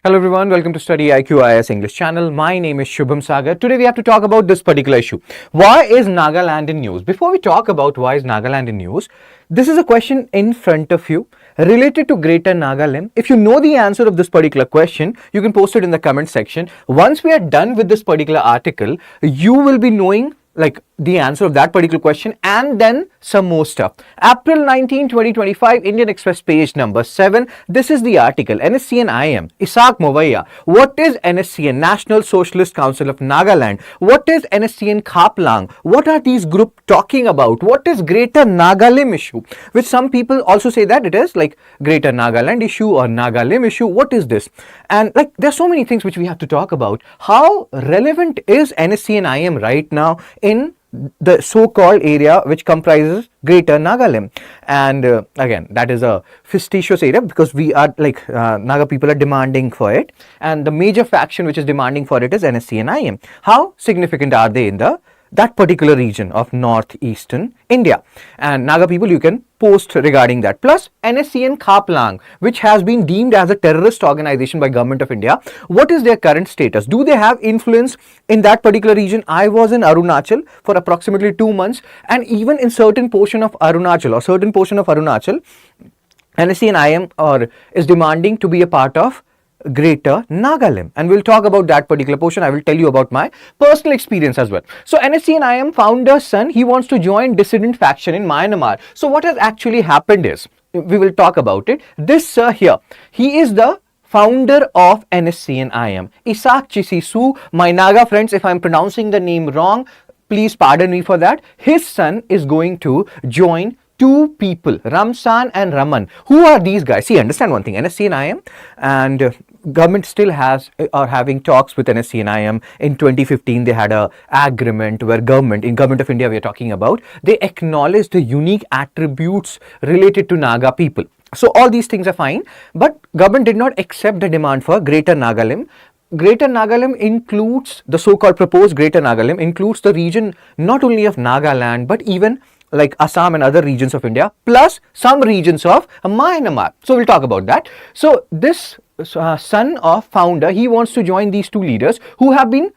Hello everyone, welcome to StudyIQ IAS English channel. My name is Shubham Sagar. Today we have to talk about this particular issue. Why is Nagaland in news? Before we talk about why is Nagaland in news, this is a question in front of you related to Greater Nagalim. If you know the answer of this particular question, you can post it in the comment section. Once we are done with this particular article, you will be knowing the answer of that particular question and then some more stuff. April 19, 2025, Indian Express page number 7. This is the article. NSCN-IM, Isaac Movaya. What is NSCN, National Socialist Council of Nagaland? What is NSCN Khaplang? What are these groups talking about? What is Greater Nagalim issue? Which some people also say that it is like Greater Nagaland issue or Nagalim issue. What is this? And there are so many things which we have to talk about. How relevant is NSCN-IM right now in the so-called area which comprises Greater Nagalim? And again, that is a fastidious area because we are Naga people are demanding for it, and the major faction which is demanding for it is NSCN-IM. How significant are they in that particular region of northeastern India? And Naga people, you can post regarding that. Plus NSCN Khaplang, which has been deemed as a terrorist organization by Government of India. What is their current status? Do they have influence in that particular region? I was in Arunachal for approximately 2 months, and even in certain portion of Arunachal NSCN-IM is demanding to be a part of Greater Nagalim, and we'll talk about that particular portion. I will tell you about my personal experience as well. So NSCN-IM founder's son, he wants to join dissident faction in Myanmar. So what has actually happened is, we will talk about it. This sir here, he is the founder of NSCN-IM, Isaac Chisisu. My Naga friends, if I'm pronouncing the name wrong, please pardon me for that. His son is going to join two people, Ramsan and Raman. Who are these guys? See, understand one thing, NSCN-IM and government still are having talks with NSCN-IM. In 2015, they had a agreement where Government of India we are talking about, they acknowledged the unique attributes related to Naga people. So all these things are fine, but government did not accept the demand for Greater Nagalim. Greater Nagalim includes, the so-called proposed Greater Nagalim includes the region not only of Nagaland, but even like Assam and other regions of India, plus some regions of Myanmar. So we'll talk about that. So this son of founder, he wants to join these two leaders who have been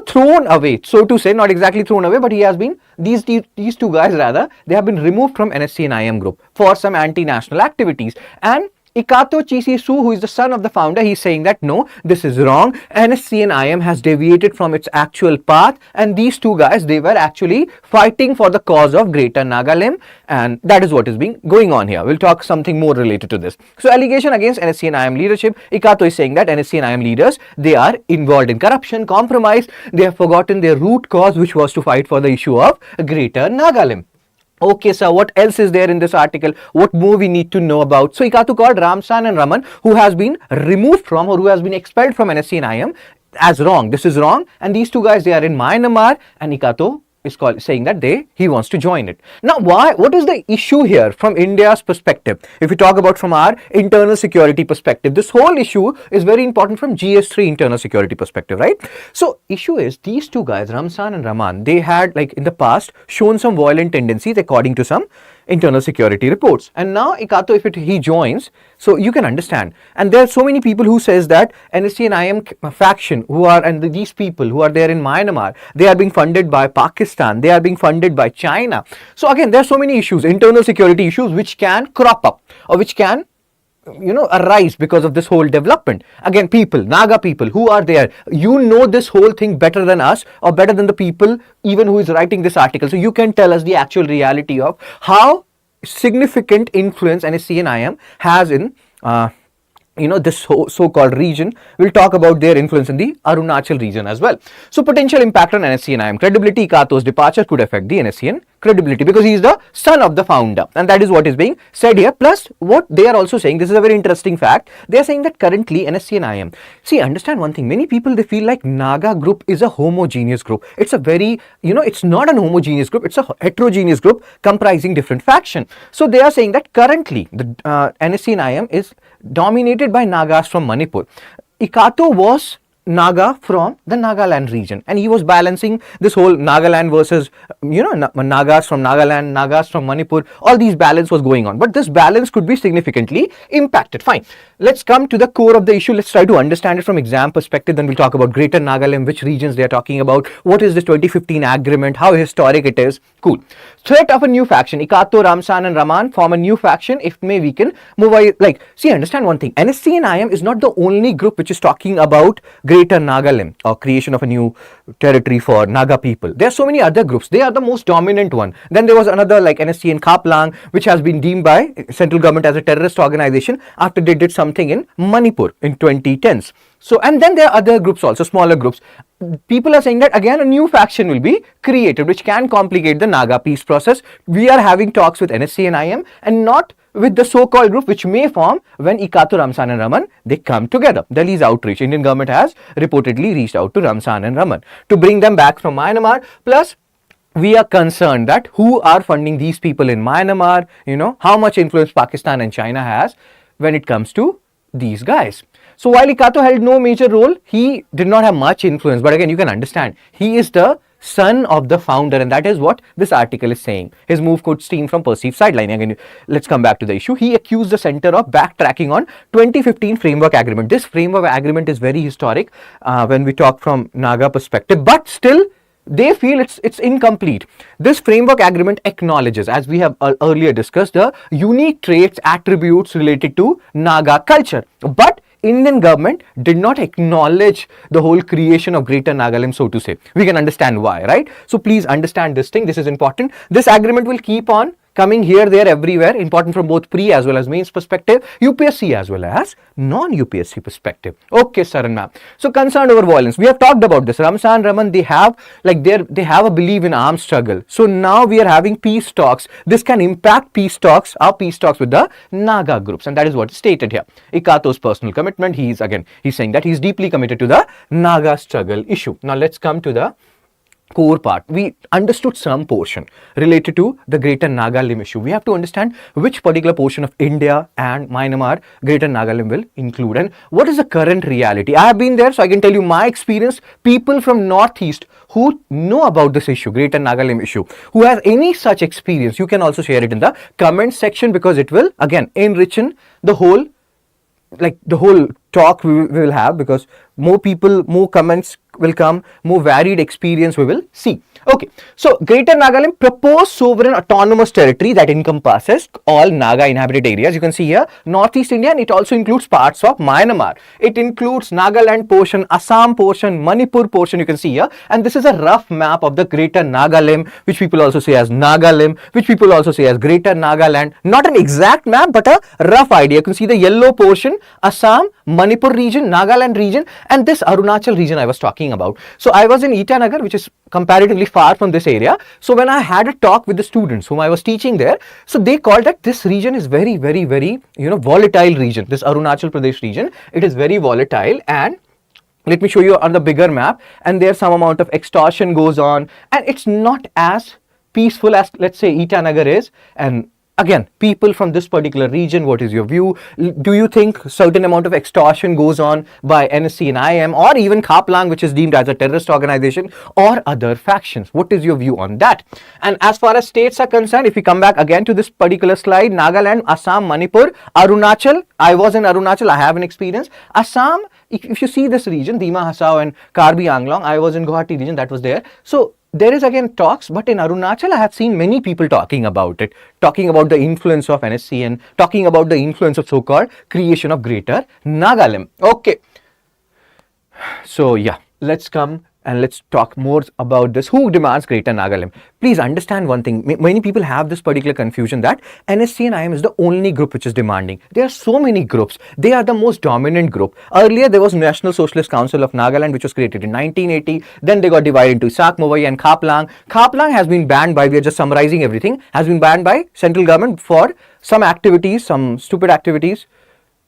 thrown away, so to say, not exactly thrown away, but he has been, these two guys rather, they have been removed from NSCN-IM group for some anti-national activities. And Ikato Chisisu, who is the son of the founder, he's saying that no, this is wrong. NSCN-IM has deviated from its actual path, and these two guys, they were actually fighting for the cause of Greater Nagalim, and that is what is going on here. We'll talk something more related to this. So allegation against NSCN-IM leadership, Ikato is saying that NSCN-IM leaders, they are involved in corruption, compromise, they have forgotten their root cause, which was to fight for the issue of Greater Nagalim. Okay, sir, what else is there in this article? What more we need to know about? So Ikatu called Ramsan and Raman, who has been removed from or who has been expelled from NSCN-IM as wrong. This is wrong. And these two guys, they are in Myanmar, and Ikato is saying that he wants to join it. Now, what is the issue here from India's perspective? If we talk about from our internal security perspective, this whole issue is very important from GS3 internal security perspective, right? So issue is these two guys, Ramsan and Raman, they had in the past shown some violent tendencies according to some internal security reports. And now Ikato, if he joins, so you can understand. And there are so many people who says that NSCN-IM faction these people who are there in Myanmar, they are being funded by Pakistan, they are being funded by China. So again, there are so many issues, internal security issues, which can crop up or which can arise because of this whole development. Again, Naga people who are there, this whole thing better than us or better than the people even who is writing this article. So you can tell us the actual reality of how significant influence NSCN-IM has in this so-called region. We'll talk about their influence in the Arunachal region as well. So potential impact on NSCN-IM credibility. Ikato's departure could affect the NSCN credibility because he is the son of the founder, and that is what is being said here. Plus what they are also saying, this is a very interesting fact, they are saying that currently NSCN-IM, see, understand one thing, many people, they feel like Naga group is a homogeneous group. It's a very, it's not an homogeneous group, it's a heterogeneous group comprising different factions. So they are saying that currently the NSCN-IM is dominated by Nagas from Manipur. Ikato was Naga from the Nagaland region, and he was balancing this whole Nagaland versus Nagas from Nagaland, Nagas from Manipur. All these balance was going on, but this balance could be significantly impacted. Fine, let's come to the core of the issue. Let's try to understand it from exam perspective. Then we'll talk about Greater Nagalim, which regions they are talking about, what is this 2015 agreement, how historic it is. Cool. Threat of a new faction. Ikato, Ramsan and Raman form a new faction. If may, we can move away. Like, see, understand one thing. NSCN-IM is not the only group which is talking about Greater Nagalim or creation of a new territory for Naga people. There are so many other groups. They are the most dominant one. Then there was another like NSCN Kaplang, which has been deemed by central government as a terrorist organization after they did something in Manipur in 2010s. So, and then there are other groups also, smaller groups. People are saying that again a new faction will be created, which can complicate the Naga peace process. We are having talks with NSCN-IM and not with the so-called group which may form when Ikato, Ramsan and Raman, they come together. Delhi's outreach. Indian government has reportedly reached out to Ramsan and Raman to bring them back from Myanmar. Plus, we are concerned that who are funding these people in Myanmar, how much influence Pakistan and China has when it comes to these guys. So while Ikato held no major role, he did not have much influence. But again, you can understand, he is the son of the founder, and that is what this article is saying. His move could stem from perceived sidelining. Again, let's come back to the issue. He accused the center of backtracking on 2015 framework agreement. This framework agreement is very historic when we talk from Naga perspective, but still they feel it's incomplete. This framework agreement acknowledges, as we have earlier discussed, the unique traits, attributes related to Naga culture. But Indian government did not acknowledge the whole creation of Greater Nagalim, so to say. We can understand why, right? So please understand this thing. This is important. This agreement will keep on coming here, there, everywhere, important from both pre as well as mains perspective, UPSC as well as non-UPSC perspective. Okay, sir and ma'am. So concerned over violence. We have talked about this. Ramsan, Raman, they have a belief in armed struggle. So now we are having peace talks. This can impact peace talks, our peace talks with the Naga groups, and that is what is stated here. Ikato's personal commitment. He's saying that he's deeply committed to the Naga struggle issue. Now let's come to the core part. We understood some portion related to the Greater Nagalim issue. We have to understand which particular portion of India and Myanmar Greater Nagalim will include and what is the current reality. I have been there, so I can tell you my experience. People from Northeast who know about this issue, Greater Nagalim issue, who has any such experience, you can also share it in the comment section, because it will again enrich the whole talk we will have, because more people, more comments will come, more varied experience we will see. Okay, so Greater Nagalim proposed sovereign autonomous territory that encompasses all Naga inhabited areas. You can see here Northeast India, and it also includes parts of Myanmar. It includes Nagaland portion, Assam portion, Manipur portion, you can see here. And this is a rough map of the Greater Nagalim, which people also say as Nagalim, which people also say as Greater Nagaland. Not an exact map, but a rough idea. You can see the yellow portion, Assam, Manipur region, Nagaland region, and this Arunachal region I was talking about. So I was in Itanagar, which is comparatively far from this area. So when I had a talk with the students whom I was teaching there, so they called that this region is very, very, very, volatile region. This Arunachal Pradesh region, it is very volatile. And let me show you on the bigger map, and there's some amount of extortion goes on, and it's not as peaceful as, let's say, Itanagar is. And again, people from this particular region, what is your view? Do you think certain amount of extortion goes on by NSCN-IM or even Kaplang, which is deemed as a terrorist organization, or other factions? What is your view on that? And as far as states are concerned, if we come back again to this particular slide, Nagaland, Assam, Manipur, Arunachal. I was in Arunachal, I have an experience. Assam, if you see this region, Dima Hasao and Karbi Anglong, I was in Guwahati region, that was there. So there is again talks, but in Arunachal, I have seen many people talking about it, talking about the influence of NSCN, talking about the influence of so-called creation of Greater Nagalim. Okay. So yeah, let's come and let's talk more about this. Who demands Greater Nagalim? Please understand one thing. Many people have this particular confusion that NSCN-IM is the only group which is demanding. There are so many groups. They are the most dominant group. Earlier, there was National Socialist Council of Nagaland, which was created in 1980. Then they got divided into Sak Mawai and Kaplang. Kaplang has been banned by, we are just summarizing everything, has been banned by central government for some activities, some stupid activities.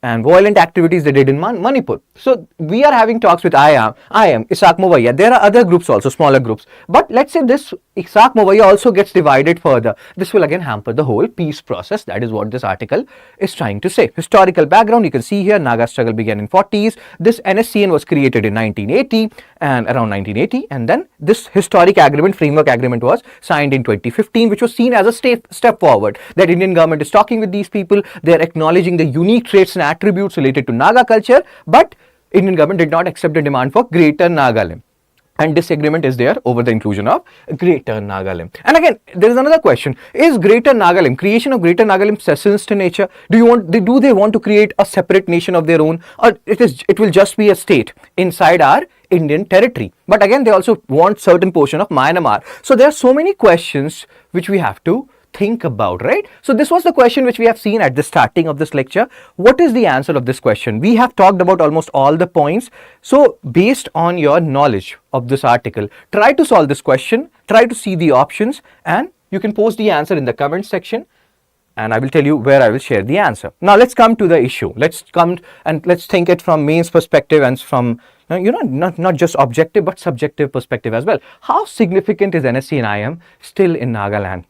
and violent activities they did in Manipur. So we are having talks with IM, Isaac Movaya. There are other groups also, smaller groups. But let's say this Isaac Movaya also gets divided further. This will again hamper the whole peace process. That is what this article is trying to say. Historical background, you can see here, Naga struggle began in 40s. This NSCN was created in 1980 and around 1980. And then this historic agreement, framework agreement was signed in 2015, which was seen as a step forward. That Indian government is talking with these people. They are acknowledging the unique traits and attributes related to Naga culture. But Indian government did not accept the demand for Greater Nagalim. And disagreement is there over the inclusion of Greater Nagalim. And again, there is another question. Is Greater Nagalim, creation of Greater Nagalim secessionist in nature? Do they want to create a separate nation of their own? Or it will just be a state inside our Indian territory? But again, they also want certain portion of Myanmar. So there are so many questions which we have to think about, right? So this was the question which we have seen at the starting of this lecture. What is the answer of this question? We have talked about almost all the points. So based on your knowledge of this article, try to solve this question, try to see the options, and you can post the answer in the comment section, and I will tell you where I will share the answer. Now let's come to the issue. Let's come and let's think it from mains perspective and from not just objective but subjective perspective as well. How significant is NSCN-IM still in Nagaland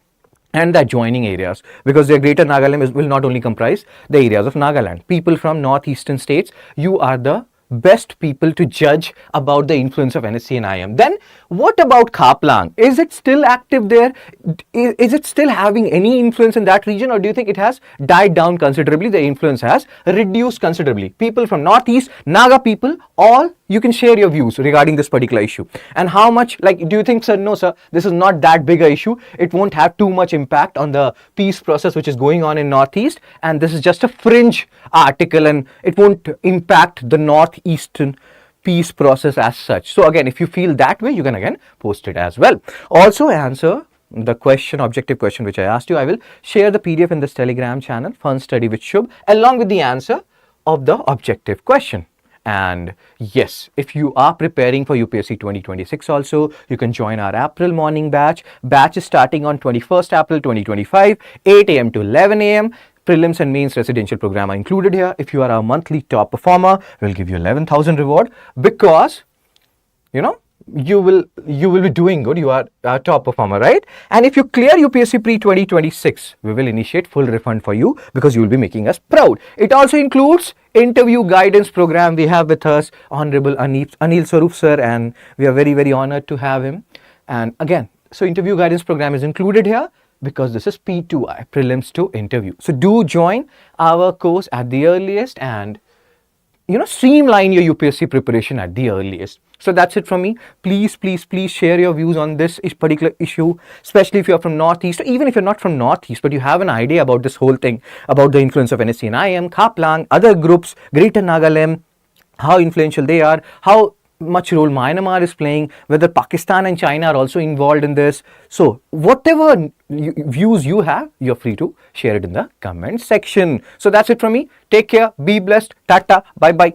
and the adjoining areas? Because the Greater Nagalim will not only comprise the areas of Nagaland. People from northeastern states, you are the best people to judge about the influence of NSCN-IM. Then what about Khaplang? Is it still active there? Is it still having any influence in that region, or do you think it has died down considerably? The influence has reduced considerably. People from northeast, Naga people, all, you can share your views regarding this particular issue. And how much, like, do you think, sir, no sir, this is not that big a issue, it won't have too much impact on the peace process which is going on in northeast, and this is just a fringe article and it won't impact the northeastern peace process as such? So again, if you feel that way, you can again post it as well. Also answer the question, objective question which I asked you. I will share the PDF in this Telegram channel, Fun Study with Shubh, along with the answer of the objective question. And yes, if you are preparing for UPSC 2026 also, you can join our April morning batch. Batch is starting on 21st April 2025, 8 a.m. to 11 a.m. Prelims and Mains Residential Program are included here. If you are a monthly top performer, we'll give you 11,000 reward, because you will be doing good. You are a top performer, right? And if you clear UPSC Pre 2026, we will initiate full refund for you, because you will be making us proud. It also includes interview guidance program. We have with us Honorable Anil Swarup sir, and we are very, very honored to have him. And again, so interview guidance program is included here, because this is P2I, prelims to interview. So do join our course at the earliest and streamline your UPSC preparation at the earliest. So that's it from me. Please share your views on this particular issue, especially if you are from Northeast, or even if you're not from Northeast, but you have an idea about this whole thing, about the influence of NSCN-IM, Khaplang, other groups, Greater Nagalim, how influential they are, how much role Myanmar is playing, whether Pakistan and China are also involved in this. So whatever views you have, you're free to share it in the comment section. So that's it from me. Take care, be blessed, tata, bye bye.